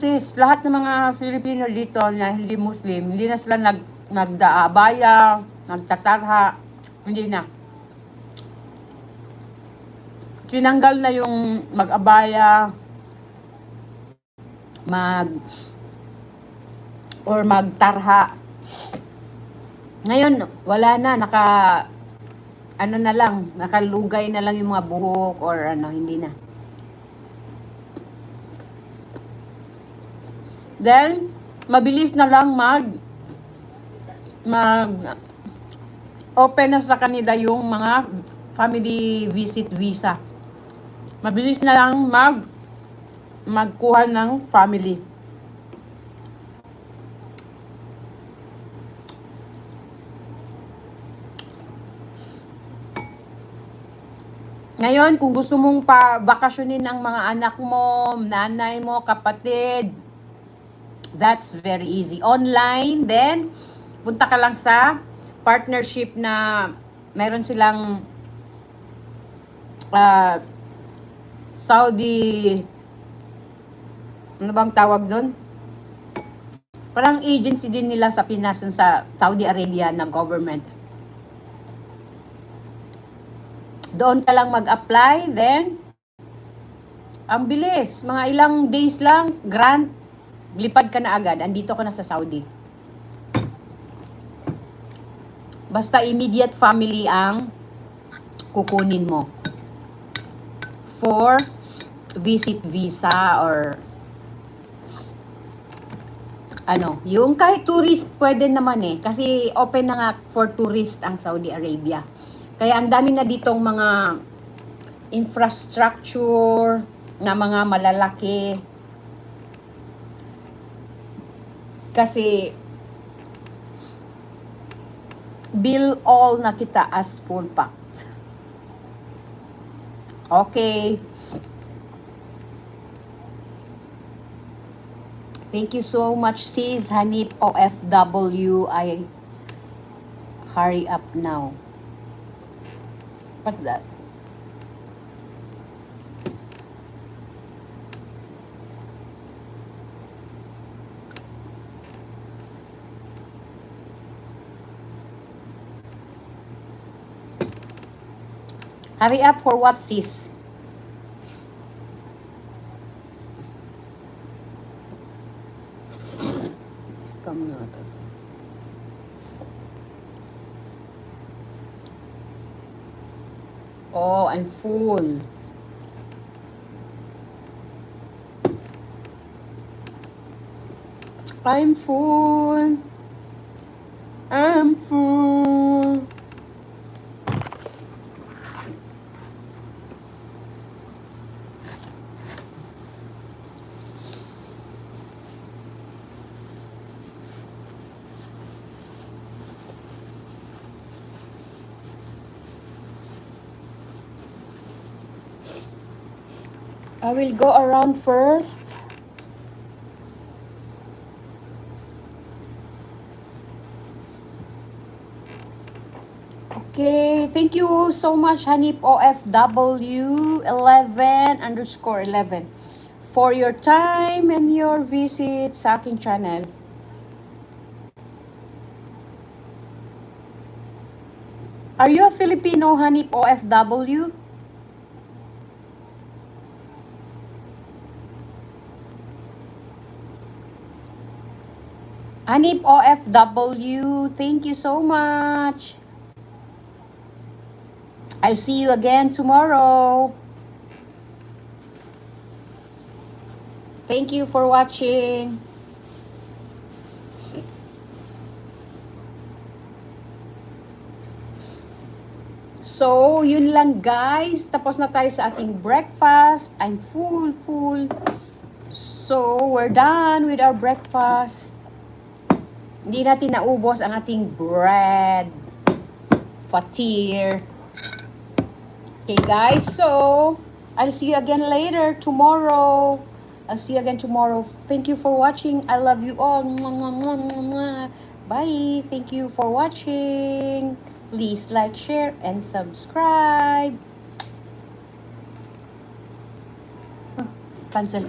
sis, lahat ng mga Filipino dito na hindi Muslim, hindi na sila nagdaabaya, nagtatarha, hindi na. Tinanggal na yung mag-abaya, or magtarha. Ngayon, wala na, nakalugay na lang yung mga buhok or hindi na. Then, mabilis na lang open na sa kanila yung mga family visit visa. Mabilis na lang magkuha ng family. Ngayon, kung gusto mong bakasyonin ang mga anak mo, nanay mo, kapatid, that's very easy. Online, then, punta ka lang sa partnership na meron silang Saudi, ano bang tawag doon? Parang agency din nila sa Pinas, sa Saudi Arabia na government. Doon ka lang mag-apply, then, ang bilis, mga ilang days lang, grant, lipad ka na agad, andito ka na sa Saudi. Basta immediate family ang kukunin mo for visit visa or yung kahit tourist pwede naman kasi open na nga for tourist ang Saudi Arabia. Kaya ang dami na ditong mga infrastructure na mga malalaki. Kasi bill all na kita as full packed. Okay. Thank you so much, sis. Hanip OFW. I hurry up now. What's that? Hurry up for what, sis? Scam na ito. Oh, I'm full. I'm full. I'm full. I will go around first. Okay, thank you so much, Hanip OFW 11_11 for your time and your visit sa aking channel. Are you a Filipino, Hanip OFW? Hanip OFW, thank you so much. I'll see you again tomorrow. Thank you for watching. So, yun lang guys. Tapos na tayo sa ating breakfast. I'm full. So, we're done with our breakfast. Hindi natin naubos ang ating bread. Fatir. Okay guys, so I'll see you again later tomorrow. Thank you for watching. I love you all. Bye. Thank you for watching. Please like, share, and subscribe. Cancel.